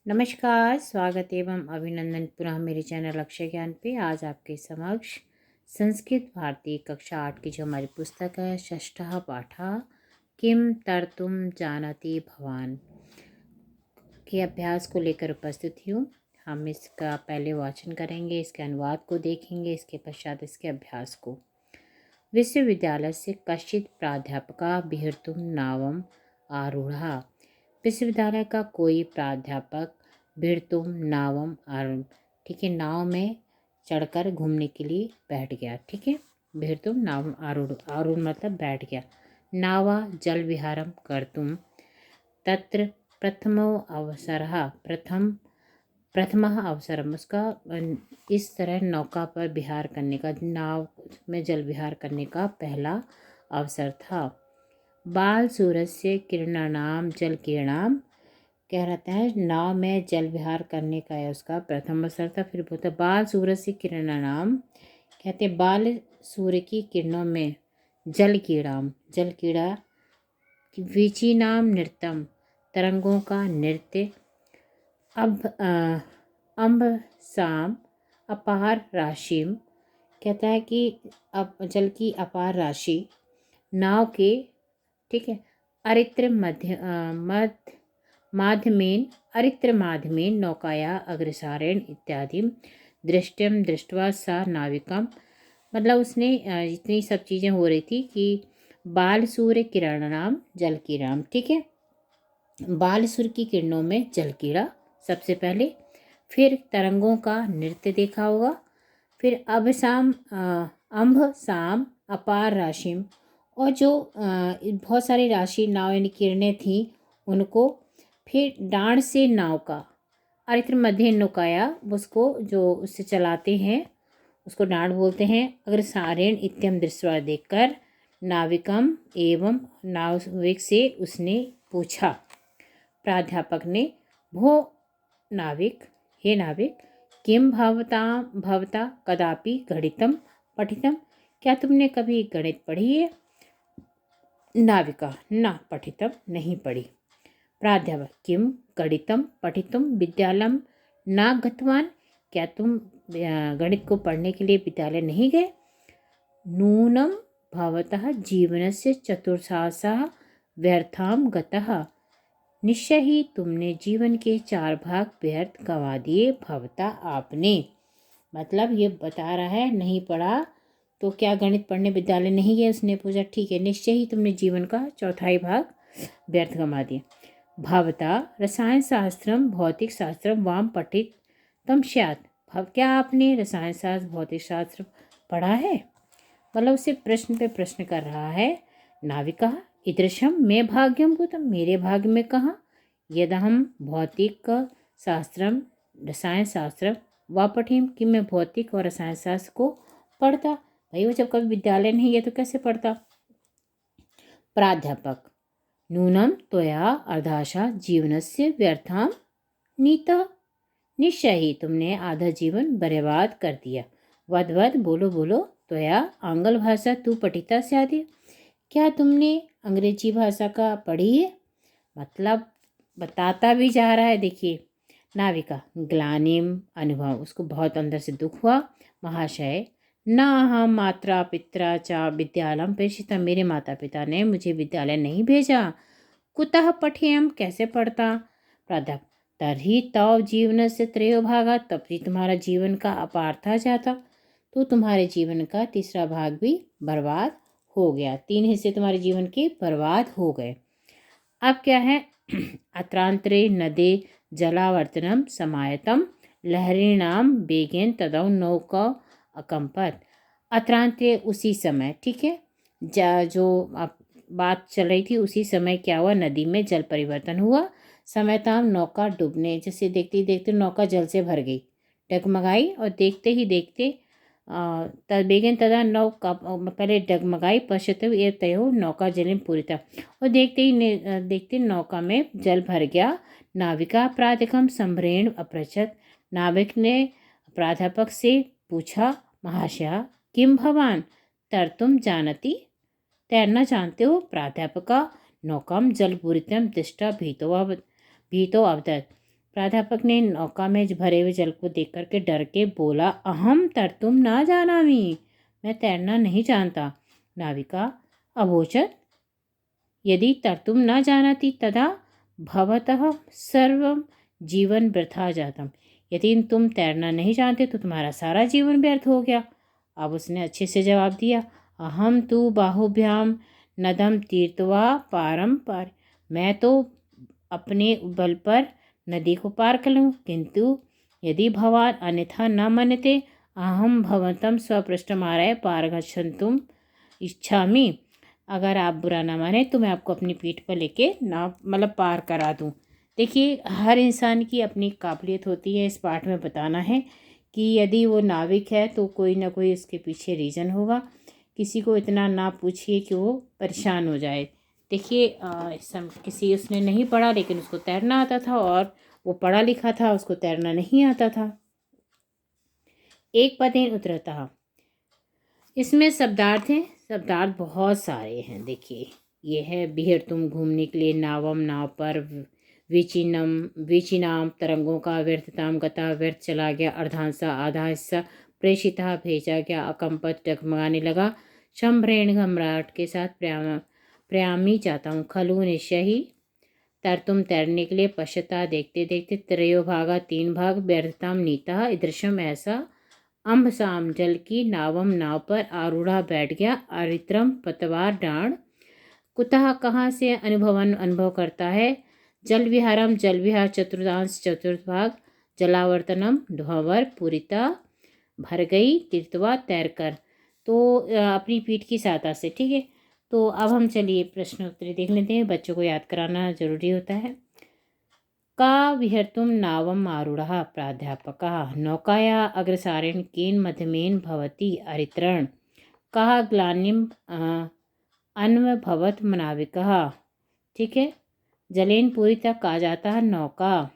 नमस्कार, स्वागत एवं अभिनंदन पुनः मेरे चैनल अक्षय ज्ञान पे। आज आपके समक्ष संस्कृत भारती कक्षा 8 की जो हमारी पुस्तक है षष्ठः पाठः किम तर्तुम जानति भवान के अभ्यास को लेकर उपस्थित हूँ। हम इसका पहले वाचन करेंगे, इसके अनुवाद को देखेंगे, इसके पश्चात इसके अभ्यास को। विश्वविद्यालय से कश्चित प्राध्यापका बिहर्तुम नावम आरूढ़ा। विश्वविद्यालय का कोई प्राध्यापक बिहर्तुम नावम आरूढ़, ठीक है, नाव में चढ़कर घूमने के लिए बैठ गया। ठीक है, बिहर्तुम नावम आरूढ़, आरूढ़ मतलब बैठ गया। नावा जल विहारम कर्तुम तत्र प्रथमो अवसरः, प्रथमः अवसरम, उसका इस तरह नौका पर विहार करने का, नाव में जल विहार करने का पहला अवसर था। बाल सूरज से किरणानाम जल किरणाम, कह रहता है नाव में जल विहार करने का है उसका प्रथम अवसर था। फिर बोलते बाल सूरज से किरणानाम, कहते बाल सूर्य की किरणों में जल कीड़ाम, जल कीड़ा, वीचीनाम नृत्यम, तरंगों का नृत्य, अम्ब साम अपार राशिम, कहता है कि अब जल की अपार राशि नाव के, ठीक है, अरित्र माध्यमेन अरित्र माध्यमेन नौकाया अग्रसारेण इत्यादि दृष्टिम दृष्टवा सा नाविकम, मतलब उसने इतनी सब चीज़ें हो रही थी कि बाल सूर्य किरणानाम जल कीड़ाम, ठीक है, बाल सूर्य की किरणों में जल कीड़ा सबसे पहले, फिर तरंगों का नृत्य देखा होगा, फिर अम्भ साम अपार राशिम, और जो बहुत सारी राशि नाव यानी किरणें थीं उनको, फिर डांड से नाव का, अरित्र मध्य नौकाया, उसको जो उससे चलाते हैं उसको डांड बोलते हैं। अगर सारेण इत्यम दृश्य देखकर नाविकम एवं नाविक से उसने पूछा, प्राध्यापक ने, भो नाविक, हे नाविक, किम भवता कदापि गणितम पठितम, क्या तुमने कभी गणित पढ़ी है? नाविका, ना पठितम, नहीं पढ़ी। प्राध्यापक, किम गणितम पठितुम विद्यालयम ना गतवान, क्या तुम गणित को पढ़ने के लिए विद्यालय नहीं गए? नूनम भवतः जीवनस्य चतुर्थांशः व्यर्थाम गतः, निश्चय ही तुमने जीवन के 4 भाग व्यर्थ गंवा दिए भवता आपने। मतलब ये बता रहा है नहीं पढ़ा तो क्या गणित पढ़ने विद्यालय नहीं गए? उसने पूछा, ठीक है, निश्चय ही तुमने जीवन का 4थाई भाग व्यर्थ गंवा दिए। भवता रसायन शास्त्रम भौतिक शास्त्रम वाम पठित तम स्यात्, क्या आपने रसायन शास्त्र भौतिक शास्त्र पढ़ा है? मतलब उसे प्रश्न पे प्रश्न कर रहा है। नाविका, ईदृशम मैं भाग्यम भूतम, मेरे भाग्य में कहाँ, यदहम भौतिक शास्त्रम रसायन शास्त्र व पठिम, कि मैं भौतिक और रसायन शास्त्र को पढ़ता। भाई वो जब कभी विद्यालय नहीं गया तो कैसे पढ़ता? प्राध्यापक, नूनम त्वया अर्धाशा जीवनस्य व्यर्थाम नीता, निश्चय ही तुमने आधा जीवन बर्बाद कर दिया। वद बोलो बोलो, त्वया आंग्ल भाषा तू पठिता स्यादि, क्या तुमने अंग्रेजी भाषा का पढ़ी है? मतलब बताता भी जा रहा है। देखिए, नाविका, ग्लानिम अनुभव, उसको बहुत अंदर से दुख हुआ। महाशय, न हम मात्रा पित्रा चा विद्यालयम प्रेषिता, मेरे माता पिता ने मुझे विद्यालय नहीं भेजा। कुतः पठेयम, कैसे पढ़ता? प्राध्यापक, तर्हि तव जीवन से त्रयो भागा, तब भी तुम्हारा जीवन का अपार था जाता, तो तुम्हारे जीवन का तीसरा भाग भी बर्बाद हो गया। 3 हिस्से तुम्हारे जीवन के बर्बाद हो गए। अब क्या है? अत्रांतरे नदे जलावर्तनम समायतम लहरीणाम बेगेन तदौ नौका अकंपत, अत्रांतरे उसी समय, ठीक है, जो बात चल रही थी उसी समय क्या हुआ, नदी में जल परिवर्तन हुआ। समय ताम नौका डूबने, जैसे देखते ही देखते नौका जल से भर गई, डगमगाई, और देखते ही देखते बेगन तदा नौका, पहले डगमगाई, पश्चात ये तय हो नौका जल में पूरी था, और देखते ही देखते नौका में जल भर गया। नाविका प्राधिकम संभ्रेण अपृच्छत, नाविक ने प्राध्यापक से पूछा, महाशय किम भवान तर्तुम जानति, तैरना जानते हो? प्राध्यापका, नौकाम जलपूरितम दृष्टा भीतो अवदत्, प्राध्यापक ने नौका में भरे हुए जल को देख करके डर के बोला, अहम तर्तुम ना जानामि, मैं तैरना नहीं जानता। नाविका अवोचत, यदि तर्तुम न जानाति तदा भवतः सर्वं जीवन वृथा जातम, यदि तुम तैरना नहीं जानते तो तुम्हारा सारा जीवन व्यर्थ हो गया। अब उसने अच्छे से जवाब दिया, अहम तु बाहुभ्याम नदम तीर्थवा पारम पार, मैं तो अपने बल पर नदी को पार कर लूँ, किंतु यदि भवान अन्यथा न मनते अहम भवतम स्वपृष्ठमाराय पारगच्छन्तुम इच्छामि, अगर आप बुरा ना माने तो मैं आपको अपनी पीठ पर लेके ना मतलब पार करा दूँ। देखिए, हर इंसान की अपनी काबिलियत होती है। इस पाठ में बताना है कि यदि वो नाविक है तो कोई ना कोई उसके पीछे रीज़न होगा। किसी को इतना ना पूछिए कि वो परेशान हो जाए। देखिए, किसी उसने नहीं पढ़ा लेकिन उसको तैरना आता था, और वो पढ़ा लिखा था, उसको तैरना नहीं आता था। एक पदेन उतरता, इसमें शब्दार्थ हैं। शब्दार्थ बहुत सारे हैं। देखिए, ये है बिहर तुम घूमने के लिए, नावम नाव पर, विचिनम विचिनाम तरंगों का, व्यर्थताम गता व्यर्थ चला गया, अर्धांसा आधा हिस्सा, प्रेषिता भेजा गया, अकंपत डगमगाने लगा, शंभ्रेण घमराहट के साथ प्रयामी चाहता हूँ, खलु निश्चय ही तर तुम तैरने के लिए, पश्यता देखते देखते, त्रयो भागा तीन भाग, व्यर्थताम नीता ईदृशम ऐसा, अम्ब साम जल की, नावम नाव पर, आरूढ़ा बैठ गया, अरित्रम पतवार डांड, कुतः कहाँ से, अनुभव करता है, जल विहारम जल विहार चतुर्थांश चतुर्थ भाग, जलावर्तनम ध्वर पूरिता भर गई, तीर्थवा तैर कर, तो अपनी पीठ की सहायता से। ठीक है, तो अब हम चलिए प्रश्न उत्तर देख लेते हैं। बच्चों को याद कराना जरूरी होता है। का विहर्तुं नावम् आरूढ़ः प्राध्यापकः, नौकाया अग्रसारेण केन मध्यमेन भवति अरितरण, कः ग्लानिम् अन्वभवत् नाविकः। ठीक है, जलेन पूरी तक आ जाता है नौका।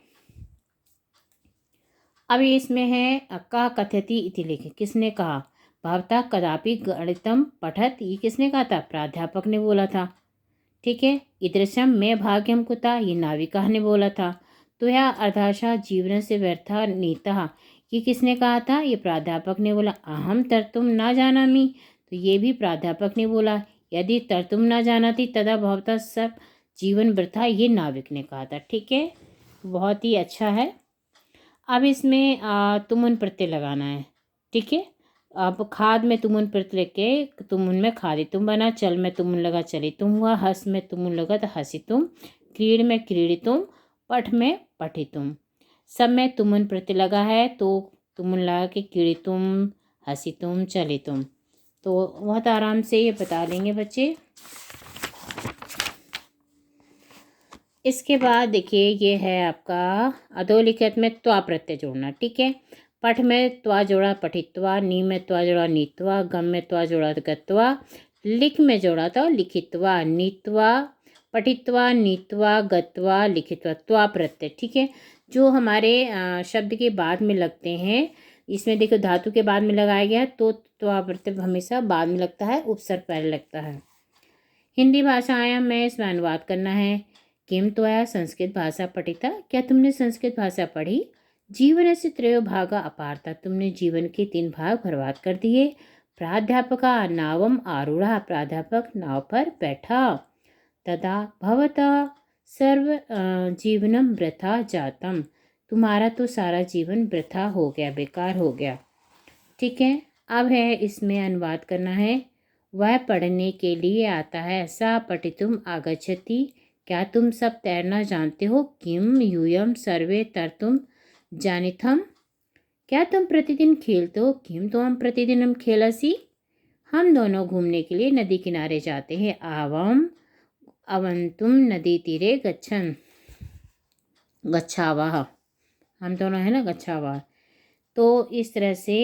अब इसमें है का कथयति इति लिखे, किसने कहा, भवता कदापि गणितम पठत, ये किसने कहा था, प्राध्यापक ने बोला था। ठीक है, ईदृशम में भाग्यम कुता, ये नाविका ने बोला था। तो यह अर्धाशा जीवन से व्यर्था नीता, ये किसने कहा था, ये प्राध्यापक ने बोला। अहम तर्तुम ना जानामि, तो ये भी प्राध्यापक ने बोला। यदि तर्तुम ना जानाति तदा भवता सब जीवन वृथा, ये नाविक ने कहा था। ठीक है, बहुत ही अच्छा है। अब इसमें तुमुन प्रत्यय लगाना है। ठीक है, अब खाद में तुमुन प्रत्यय लेके तुमुन में खादी तुम बना, चल में तुमुन लगा चली तुम हुआ, हंस में तुमुन लगा तो हंसी तुम, क्रीड़ में क्रीड़ी तुम, पठ में पठी तुम। सब में तुमुन प्रत्यय लगा है तो तुमुन लगा के कीड़ी तुम, हंसी तुम, चली तुम। तो बहुत आराम से ये बता लेंगे बच्चे। इसके बाद देखिए, ये है आपका अधोलिखित में त्वा प्रत्यय जोड़ना। ठीक है, पठ में त्वा जोड़ा पठित्वा, नी में त्वा जोड़ा नीत्वा, गम में त्वा जोड़ा गत्वा, लिख में जोड़ा था लिखित्वा, नीत्वा पठित्वा, नीत्वा गत्वा लिखित्वा, त्वा प्रत्यय। ठीक है, जो हमारे शब्द के बाद में लगते हैं, इसमें देखो धातु के बाद में लगाया गया तो त्वा प्रत्यय हमेशा बाद में लगता है, उपसर्ग पहले लगता है। हिंदी भाषाएं में इसमें अनुवाद करना है। किम त्वया संस्कृत भाषा पठिता, क्या तुमने संस्कृत भाषा पढ़ी। जीवन से त्रयो भागा अपारता, तुमने जीवन के 3 भाग बर्बाद कर दिए। प्राध्यापका नावम आरूढ़ा, प्राध्यापक नाव पर बैठा। तदा भवता सर्व जीवनम वृथा जातम, तुम्हारा तो सारा जीवन वृथा हो गया, बेकार हो गया। ठीक है, अब है इसमें अनुवाद करना है। वह पढ़ने के लिए आता है, सा पठितुम आगच्छति, क्या तुम सब तैरना जानते हो। किम यूयम सर्वे तरतुम जानिथम, क्या तुम प्रतिदिन खेलते हो। किम तुम प्रतिदिन खेलसी, हम दोनों घूमने के लिए नदी किनारे जाते हैं। आवम अवंतुम नदी तीरे गच्छन, गच्छावाह, हम दोनों है ना गच्छावाह। तो इस तरह से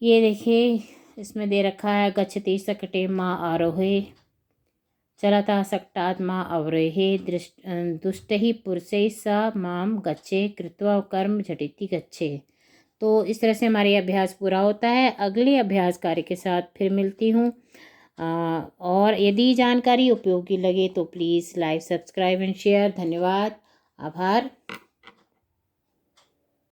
ये देखिए, इसमें दे रखा है गच्छति सकटे माँ आरोहे, चलता सक्टात् माँ अवरोहे, दुष्ट ही पुरुषै सा माम गच्छे, कृत्वा कर्म झटिति गच्छे। तो इस तरह से हमारे अभ्यास पूरा होता है। अगले अभ्यास कार्य के साथ फिर मिलती हूँ। और यदि जानकारी उपयोगी लगे तो please like, subscribe and share. धन्यवाद। आभार।